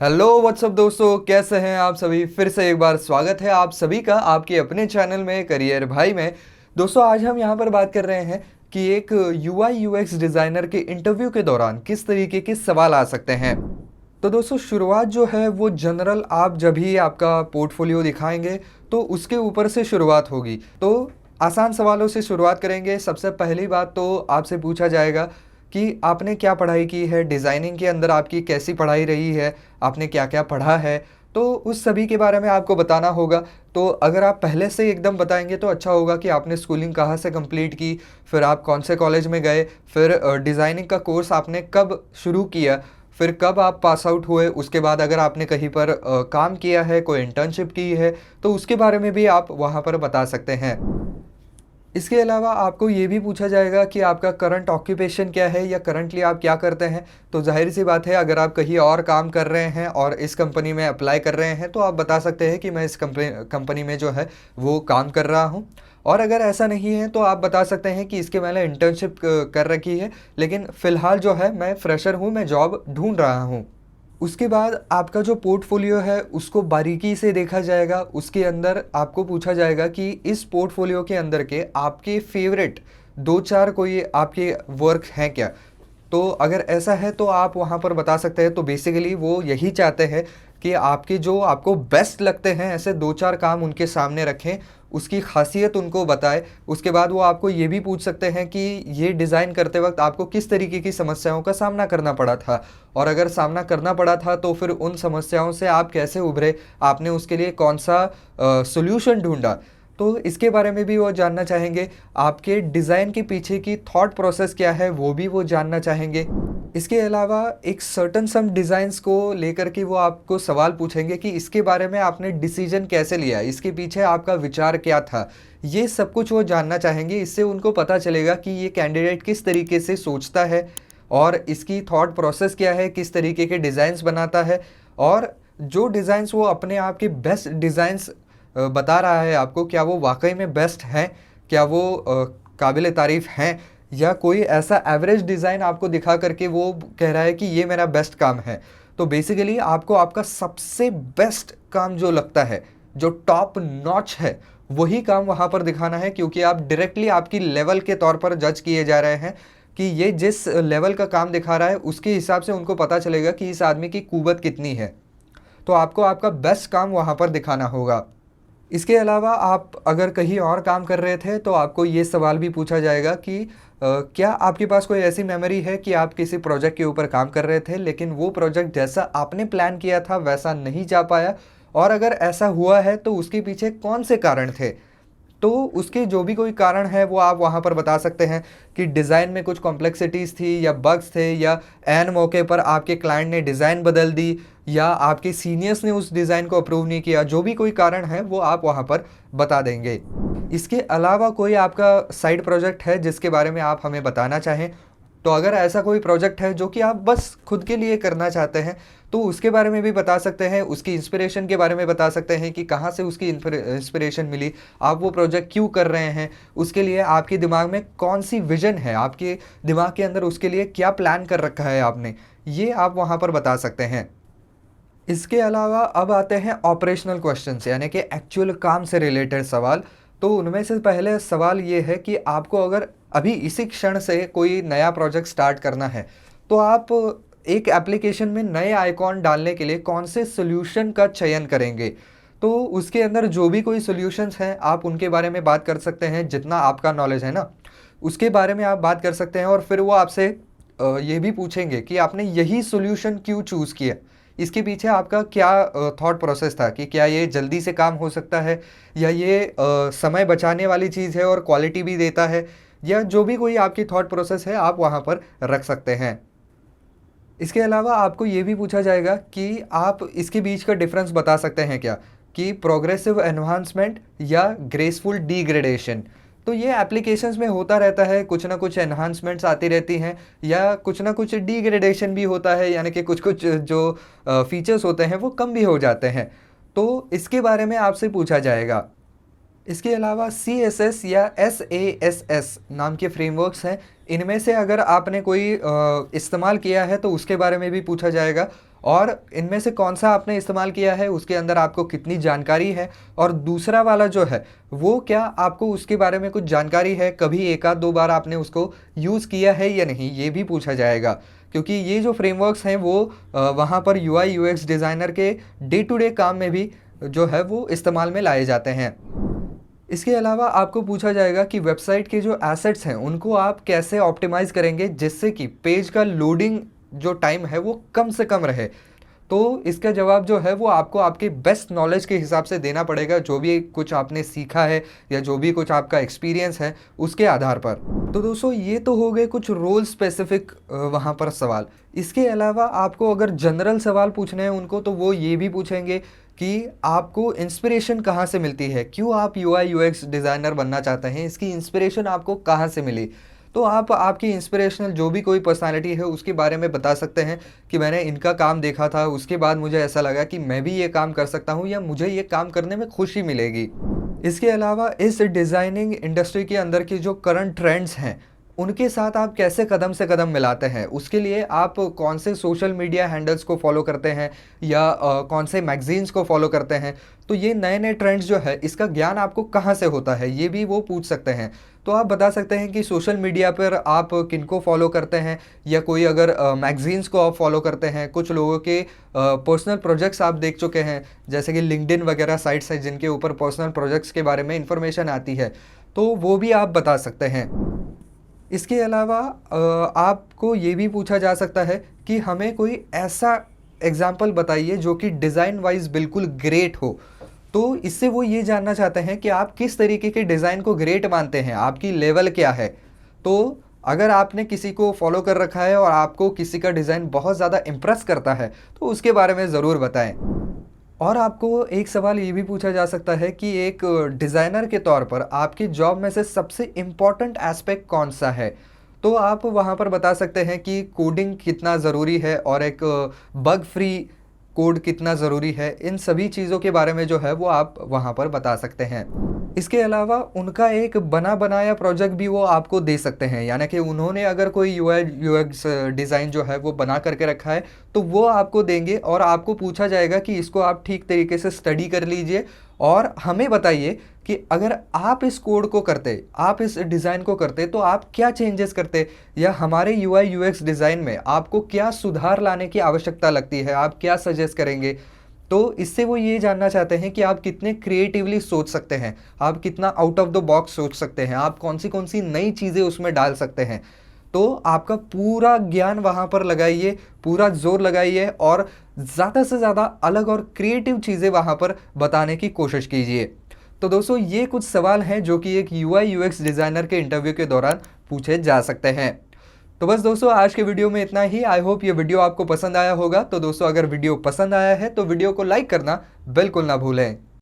Hello what's up दोस्तों, कैसे हैं आप सभी। फिर से एक बार स्वागत है आप सभी का आपके अपने चैनल में करियर भाई में। दोस्तों आज हम यहाँ पर बात कर रहे हैं कि एक यूआई यूएक्स डिज़ाइनर के इंटरव्यू के दौरान किस तरीके के सवाल आ सकते हैं। तो दोस्तों शुरुआत जो है वो जनरल, आप जब भी आपका पोर्टफोलियो दिखाएंगे तो उसके ऊपर से शुरुआत होगी। तो आसान सवालों से शुरुआत करेंगे। सबसे पहली बात तो आपसे पूछा जाएगा कि आपने क्या पढ़ाई की है, डिज़ाइनिंग के अंदर आपकी कैसी पढ़ाई रही है, आपने क्या क्या पढ़ा है, तो उस सभी के बारे में आपको बताना होगा। तो अगर आप पहले से एकदम बताएंगे तो अच्छा होगा कि आपने स्कूलिंग कहाँ से कंप्लीट की, फिर आप कौन से कॉलेज में गए, फिर डिज़ाइनिंग का कोर्स आपने कब शुरू किया, फिर कब आप पास आउट हुए, उसके बाद अगर आपने कहीं पर काम किया है, कोई इंटर्नशिप की है, तो उसके बारे में भी आप वहाँ पर बता सकते हैं। इसके अलावा आपको ये भी पूछा जाएगा कि आपका करंट ऑक्यूपेशन क्या है या करंटली आप क्या करते हैं। तो जाहिर सी बात है, अगर आप कहीं और काम कर रहे हैं और इस कंपनी में अप्लाई कर रहे हैं तो आप बता सकते हैं कि मैं इस कंपनी में जो है वो काम कर रहा हूँ। और अगर ऐसा नहीं है तो आप बता सकते हैं कि इसके मैंने इंटर्नशिप कर रखी है, लेकिन फ़िलहाल जो है मैं फ्रेशर हूँ, मैं जॉब ढूंढ रहा हूँ। उसके बाद आपका जो पोर्टफोलियो है उसको बारीकी से देखा जाएगा। उसके अंदर आपको पूछा जाएगा कि इस पोर्टफोलियो के अंदर के आपके फेवरेट दो चार कोई आपके वर्क हैं क्या। तो अगर ऐसा है तो आप वहाँ पर बता सकते हैं। तो बेसिकली वो यही चाहते हैं कि आपके जो आपको बेस्ट लगते हैं ऐसे दो चार काम उनके सामने रखें, उसकी खासियत उनको बताए। उसके बाद वो आपको ये भी पूछ सकते हैं कि ये डिज़ाइन करते वक्त आपको किस तरीके की समस्याओं का सामना करना पड़ा था, और अगर सामना करना पड़ा था तो फिर उन समस्याओं से आप कैसे उभरे, आपने उसके लिए कौन सा सॉल्यूशन ढूंढा। तो इसके बारे में भी वो जानना चाहेंगे। आपके डिज़ाइन के पीछे की थॉट प्रोसेस क्या है वो भी वो जानना चाहेंगे। इसके अलावा एक सर्टन सम डिज़ाइंस को लेकर के वो आपको सवाल पूछेंगे कि इसके बारे में आपने डिसीजन कैसे लिया, इसके पीछे आपका विचार क्या था। ये सब कुछ वो जानना चाहेंगे। इससे उनको पता चलेगा कि ये कैंडिडेट किस तरीके से सोचता है और इसकी थॉट प्रोसेस क्या है, किस तरीके के डिज़ाइंस बनाता है, और जो डिज़ाइंस वो अपने आप के बेस्ट डिज़ाइंस बता रहा है आपको, क्या वो वाकई में बेस्ट हैं, क्या वो काबिल तारीफ़ हैं, या कोई ऐसा एवरेज डिज़ाइन आपको दिखा करके वो कह रहा है कि ये मेरा बेस्ट काम है। तो बेसिकली आपको आपका सबसे बेस्ट काम जो लगता है, जो टॉप नॉच है, वही काम वहाँ पर दिखाना है, क्योंकि आप डायरेक्टली आपकी लेवल के तौर पर जज किए जा रहे हैं कि ये जिस लेवल का काम दिखा रहा है उसके हिसाब से उनको पता चलेगा कि इस आदमी की कुवत कितनी है। तो आपको आपका बेस्ट काम वहाँ पर दिखाना होगा। इसके अलावा आप अगर कहीं और काम कर रहे थे तो आपको ये सवाल भी पूछा जाएगा कि क्या आपके पास कोई ऐसी मेमोरी है कि आप किसी प्रोजेक्ट के ऊपर काम कर रहे थे लेकिन वो प्रोजेक्ट जैसा आपने प्लान किया था वैसा नहीं जा पाया, और अगर ऐसा हुआ है तो उसके पीछे कौन से कारण थे। तो उसके जो भी कोई कारण है वो आप वहाँ पर बता सकते हैं कि डिज़ाइन में कुछ कॉम्प्लेक्सिटीज़ थी, या बग्स थे, या एन मौके पर आपके क्लाइंट ने डिज़ाइन बदल दी, या आपके सीनियर्स ने उस डिज़ाइन को अप्रूव नहीं किया। जो भी कोई कारण है वो आप वहाँ पर बता देंगे। इसके अलावा कोई आपका साइड प्रोजेक्ट है जिसके बारे में आप हमें बताना चाहें, तो अगर ऐसा कोई प्रोजेक्ट है जो कि आप बस खुद के लिए करना चाहते हैं तो उसके बारे में भी बता सकते हैं। उसकी इंस्पिरेशन के बारे में बता सकते हैं कि कहाँ से उसकी इंस्पिरेशन मिली, आप वो प्रोजेक्ट क्यों कर रहे हैं, उसके लिए आपके दिमाग में कौन सी विजन है, आपके दिमाग के अंदर उसके लिए क्या प्लान कर रखा है आपने, ये आप वहाँ पर बता सकते हैं। इसके अलावा अब आते हैं ऑपरेशनल क्वेश्चंस, यानी कि एक्चुअल काम से रिलेटेड सवाल। तो उनमें से पहले सवाल ये है कि आपको अगर अभी इसी क्षण से कोई नया प्रोजेक्ट स्टार्ट करना है तो आप एक एप्लीकेशन में नए आइकॉन डालने के लिए कौन से सॉल्यूशन का चयन करेंगे। तो उसके अंदर जो भी कोई सॉल्यूशंस हैं आप उनके बारे में बात कर सकते हैं, जितना आपका नॉलेज है ना उसके बारे में आप बात कर सकते हैं। और फिर वो आपसे ये भी पूछेंगे कि आपने यही सॉल्यूशन क्यों चूज़ किया, इसके पीछे आपका क्या थॉट प्रोसेस था, कि क्या ये जल्दी से काम हो सकता है, या ये समय बचाने वाली चीज़ है और क्वालिटी भी देता है, या जो भी कोई आपकी थॉट प्रोसेस है आप वहाँ पर रख सकते हैं। इसके अलावा आपको ये भी पूछा जाएगा कि आप इसके बीच का डिफरेंस बता सकते हैं क्या, कि प्रोग्रेसिव एनहांसमेंट या ग्रेसफुल डीग्रेडेशन। तो ये एप्लीकेशंस में होता रहता है, कुछ ना कुछ एनहांसमेंट्स आती रहती हैं या कुछ ना कुछ डीग्रेडेशन भी होता है, यानी कि कुछ कुछ जो फीचर्स होते हैं वो कम भी हो जाते हैं। तो इसके बारे में आपसे पूछा जाएगा। इसके अलावा CSS या SAS नाम के फ्रेमवर्क्स हैं, इनमें से अगर आपने कोई इस्तेमाल किया है तो उसके बारे में भी पूछा जाएगा। और इनमें से कौन सा आपने इस्तेमाल किया है, उसके अंदर आपको कितनी जानकारी है, और दूसरा वाला जो है वो क्या आपको उसके बारे में कुछ जानकारी है, कभी एक आध दो बार आपने उसको यूज़ किया है या नहीं, ये भी पूछा जाएगा। क्योंकि ये जो फ्रेमवर्क्स हैं वो वहाँ पर यूआई यूएक्स डिज़ाइनर के डे टू डे काम में भी जो है वो इस्तेमाल में लाए जाते हैं। इसके अलावा आपको पूछा जाएगा कि वेबसाइट के जो एसेट्स हैं उनको आप कैसे ऑप्टिमाइज़ करेंगे जिससे कि पेज का लोडिंग जो टाइम है वो कम से कम रहे। तो इसका जवाब जो है वो आपको आपके बेस्ट नॉलेज के हिसाब से देना पड़ेगा, जो भी कुछ आपने सीखा है या जो भी कुछ आपका एक्सपीरियंस है उसके आधार पर। तो दोस्तों ये तो हो गए कुछ रोल स्पेसिफिक वहाँ पर सवाल। इसके अलावा आपको अगर जनरल सवाल पूछने हैं उनको तो वो ये भी पूछेंगे कि आपको इंस्पिरेशन कहाँ से मिलती है, क्यों आप यूआई यूएक्स डिज़ाइनर बनना चाहते हैं, इसकी इंस्पिरेशन आपको कहाँ से मिली। तो आप आपकी इंस्पिरेशनल जो भी कोई पर्सनालिटी है उसके बारे में बता सकते हैं कि मैंने इनका काम देखा था, उसके बाद मुझे ऐसा लगा कि मैं भी ये काम कर सकता हूँ या मुझे ये काम करने में खुशी मिलेगी। इसके अलावा इस डिज़ाइनिंग इंडस्ट्री के अंदर की जो करंट ट्रेंड्स हैं उनके साथ आप कैसे कदम से कदम मिलाते हैं, उसके लिए आप कौन से सोशल मीडिया हैंडल्स को फॉलो करते हैं या कौन से मैगजीन्स को फॉलो करते हैं। तो ये नए नए ट्रेंड्स जो है इसका ज्ञान आपको कहाँ से होता है, ये भी वो पूछ सकते हैं। तो आप बता सकते हैं कि सोशल मीडिया पर आप किनको फॉलो करते हैं, या कोई अगर मैगजीन्स को आप फॉलो करते हैं। कुछ लोगों के पर्सनल प्रोजेक्ट्स आप देख चुके हैं, जैसे कि लिंक्डइन वगैरह साइट्स हैं जिनके ऊपर पर्सनल प्रोजेक्ट्स के बारे में इंफॉर्मेशन आती है, तो वो भी आप बता सकते हैं। इसके अलावा आपको ये भी पूछा जा सकता है कि हमें कोई ऐसा एग्जाम्पल बताइए जो कि डिज़ाइन वाइज बिल्कुल ग्रेट हो। तो इससे वो ये जानना चाहते हैं कि आप किस तरीके के डिज़ाइन को ग्रेट मानते हैं, आपकी लेवल क्या है। तो अगर आपने किसी को फॉलो कर रखा है और आपको किसी का डिज़ाइन बहुत ज़्यादा इम्प्रेस करता है तो उसके बारे में ज़रूर बताएं। और आपको एक सवाल ये भी पूछा जा सकता है कि एक डिज़ाइनर के तौर पर आपकी जॉब में से सबसे इम्पॉर्टेंट एस्पेक्ट कौन सा है। तो आप वहाँ पर बता सकते हैं कि कोडिंग कितना ज़रूरी है और एक बग फ्री कोड कितना ज़रूरी है। इन सभी चीज़ों के बारे में जो है वो आप वहाँ पर बता सकते हैं। इसके अलावा उनका एक बना बनाया प्रोजेक्ट भी वो आपको दे सकते हैं, यानी कि उन्होंने अगर कोई यूआई यूएक्स डिज़ाइन जो है वो बना करके रखा है तो वो आपको देंगे और आपको पूछा जाएगा कि इसको आप ठीक तरीके से स्टडी कर लीजिए और हमें बताइए कि अगर आप इस कोड को करते, आप इस डिज़ाइन को करते तो आप क्या चेंजेस करते, या हमारे यूआई यूएक्स डिज़ाइन में आपको क्या सुधार लाने की आवश्यकता लगती है, आप क्या सजेस्ट करेंगे। तो इससे वो ये जानना चाहते हैं कि आप कितने क्रिएटिवली सोच सकते हैं, आप कितना आउट ऑफ द बॉक्स सोच सकते हैं, आप कौन सी नई चीज़ें उसमें डाल सकते हैं। तो आपका पूरा ज्ञान वहाँ पर लगाइए, पूरा जोर लगाइए और ज़्यादा से ज़्यादा अलग और क्रिएटिव चीज़ें वहाँ पर बताने की कोशिश कीजिए। तो दोस्तों ये कुछ सवाल हैं जो कि एक यूआई यूएक्स डिज़ाइनर के इंटरव्यू के दौरान पूछे जा सकते हैं। तो बस दोस्तों आज के वीडियो में इतना ही। आई होप ये वीडियो आपको पसंद आया होगा। तो दोस्तों अगर वीडियो पसंद आया है तो वीडियो को लाइक करना बिल्कुल ना भूलें।